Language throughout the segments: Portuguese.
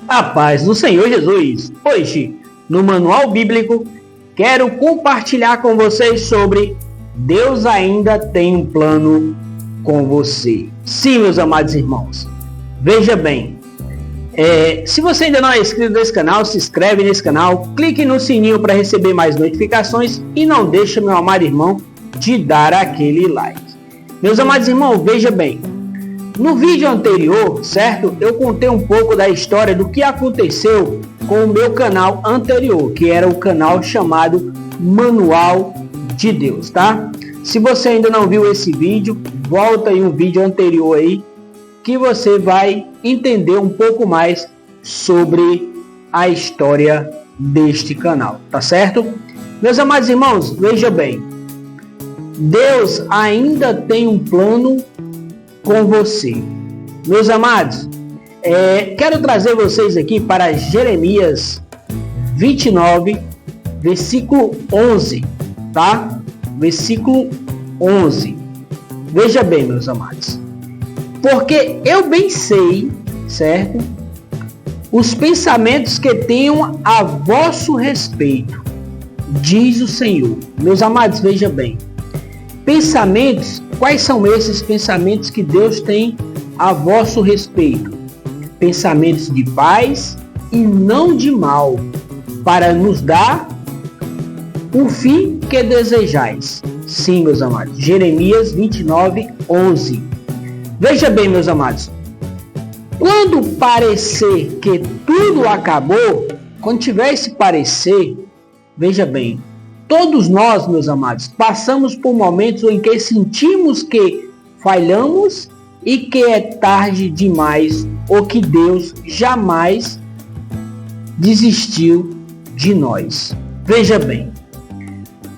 A paz do Senhor Jesus. Hoje, no Manual Bíblico, quero compartilhar com vocês sobre Deus ainda tem um plano com você. Sim, meus amados irmãos. Veja bem, se você ainda não é inscrito nesse canal, se inscreve nesse canal, clique no sininho para receber mais notificações e não deixe, meu amado irmão, de dar aquele like. Meus amados irmãos, veja bem. No vídeo anterior, certo? Eu contei um pouco da história do que aconteceu com o meu canal anterior, que era o canal chamado Manual de Deus, tá? Se você ainda não viu esse vídeo, volta aí um vídeo anterior aí, que você vai entender um pouco mais sobre a história deste canal, tá certo? Meus amados irmãos, veja bem, Deus ainda tem um plano com você. Meus amados, quero trazer vocês aqui para Jeremias 29, versículo 11, tá? Versículo 11. Veja bem, meus amados. Porque eu bem sei, certo? Os pensamentos que tenho a vosso respeito, diz o Senhor. Meus amados, veja bem. Pensamentos, quais são esses pensamentos que Deus tem a vosso respeito? Pensamentos de paz e não de mal, para nos dar o fim que desejais. Sim, meus amados. Jeremias 29, 11. Veja bem, meus amados. Quando parecer que tudo acabou, quando tiver esse parecer, veja bem, todos nós, meus amados, passamos por momentos em que sentimos que falhamos e que é tarde demais ou que Deus jamais desistiu de nós. Veja bem.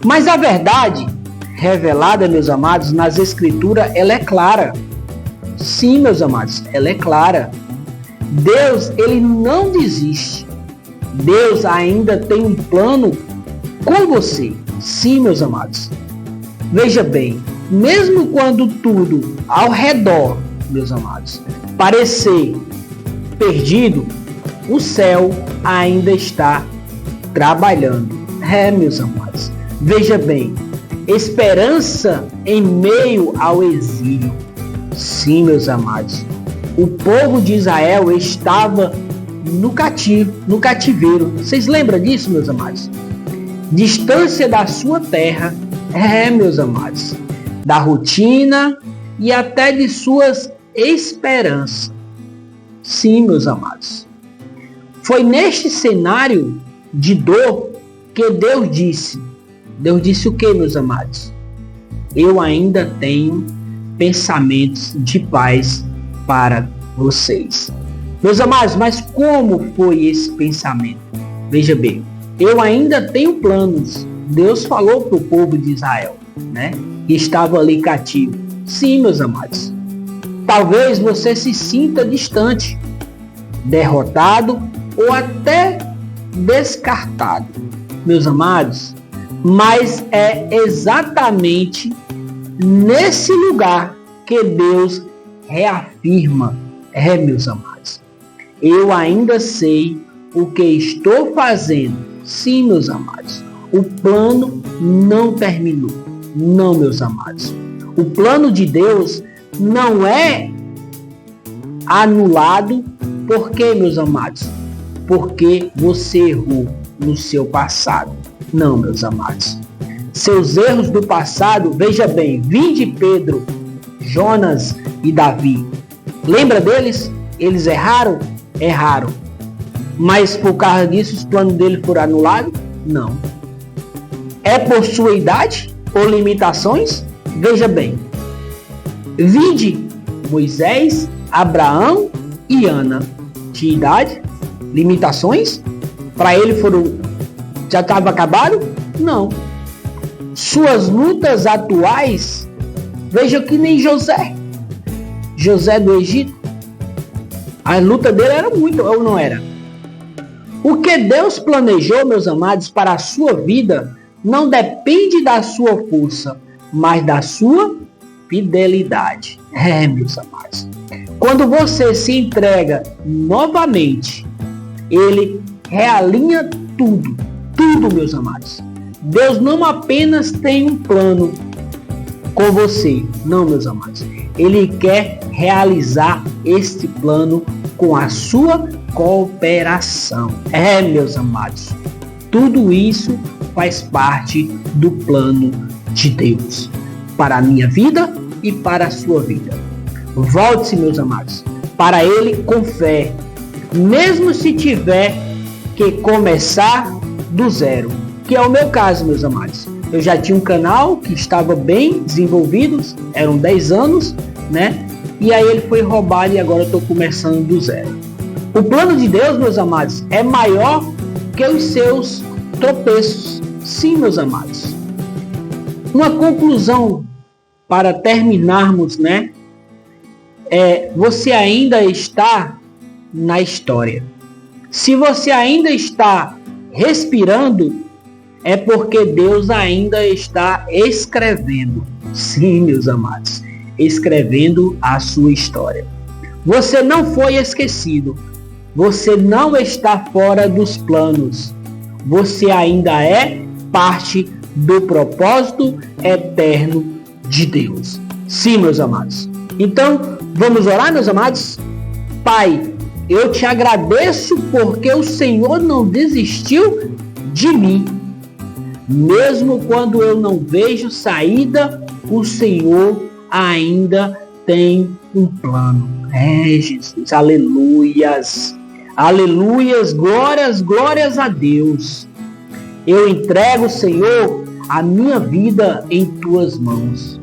Mas a verdade revelada, meus amados, nas Escrituras, ela é clara. Sim, meus amados, ela é clara. Deus, ele não desiste. Deus ainda tem um plano com você. Sim, meus amados. Veja bem, mesmo quando tudo ao redor, meus amados, parecer perdido, o céu ainda está trabalhando. Meus amados. Veja bem, esperança em meio ao exílio. Sim, meus amados. O povo de Israel estava no cativeiro. Vocês lembram disso, meus amados? Distância da sua terra, meus amados, da rotina e até de suas esperanças. Sim, meus amados. Foi neste cenário de dor que Deus disse. Deus disse o que, meus amados? Eu ainda tenho pensamentos de paz para vocês. Meus amados, mas como foi esse pensamento? Veja bem. Eu ainda tenho planos. Deus falou para o povo de Israel, né? Que estava ali cativo. Sim, meus amados. Talvez você se sinta distante, derrotado ou até descartado, meus amados. Mas é exatamente nesse lugar que Deus reafirma, meus amados. Eu ainda sei o que estou fazendo. Sim, meus amados. O plano não terminou. Não, meus amados. O plano de Deus não é anulado. Por quê, meus amados? Porque você errou no seu passado. Não, meus amados. Seus erros do passado, veja bem, vinde Pedro, Jonas e Davi. Lembra deles? Eles erraram? Erraram. Mas por causa disso os planos dele foram anulados? Não. É por sua idade ou limitações? Veja bem. Vinde Moisés, Abraão e Ana. De idade? Limitações? Para ele já estava acabado? Não. Suas lutas atuais, veja que nem José. José do Egito. A luta dele era muito, ou não era? O que Deus planejou, meus amados, para a sua vida, não depende da sua força, mas da sua fidelidade. Meus amados. Quando você se entrega novamente Ele realinha tudo, meus amados. Deus não apenas tem um plano com você, não, meus amados. Ele quer realizar este plano com a sua cooperação. Meus amados, tudo isso faz parte do plano de Deus para a minha vida e para a sua vida. Volte-se, meus amados, para Ele com fé, mesmo se tiver que começar do zero, que é o meu caso, meus amados. Eu já tinha um canal que estava bem desenvolvido, eram 10 anos, né? E aí ele foi roubado e agora eu estou começando do zero. O plano de Deus, meus amados, é maior que os seus tropeços. Sim, meus amados. Uma conclusão para terminarmos, né? Você ainda está na história. Se você ainda está respirando, é porque Deus ainda está escrevendo. Sim, meus amados, escrevendo a sua história. Você não foi esquecido. Você não está fora dos planos. Você ainda é parte do propósito eterno de Deus. Sim, meus amados. Então, vamos orar, meus amados? Pai, eu te agradeço porque o Senhor não desistiu de mim. Mesmo quando eu não vejo saída, o Senhor ainda tem um plano. Jesus, aleluias. Aleluias, glórias a Deus. Eu entrego, Senhor, a minha vida em tuas mãos.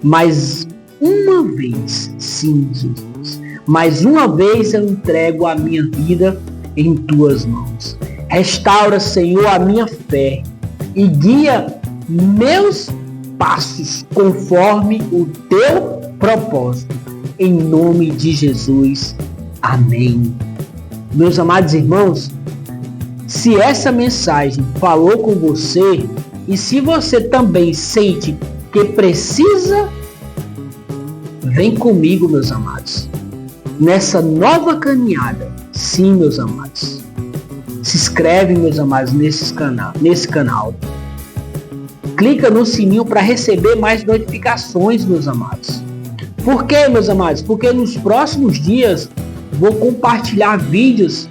Mais uma vez, sim, Jesus. Mais uma vez eu entrego a minha vida em tuas mãos. Restaura, Senhor, a minha fé e guia meus passos conforme o teu propósito. Em nome de Jesus. Amém. Meus amados irmãos, se essa mensagem falou com você e se você também sente que precisa, vem comigo, meus amados, nessa nova caminhada. Sim, meus amados. Se inscreve, meus amados, nesse canal. Clica no sininho para receber mais notificações, meus amados. Por quê, meus amados? Porque nos próximos dias vou compartilhar vídeos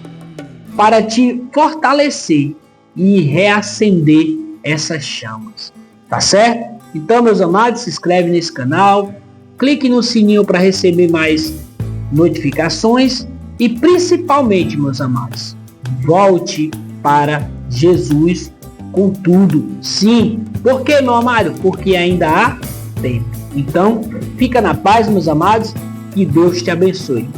para te fortalecer e reacender essas chamas. Tá certo? Então, meus amados, se inscreve nesse canal, clique no sininho para receber mais notificações e principalmente, meus amados, volte para Jesus com tudo. Sim. Por quê, meu amado? Porque ainda há tempo. Então, fica na paz, meus amados, que Deus te abençoe.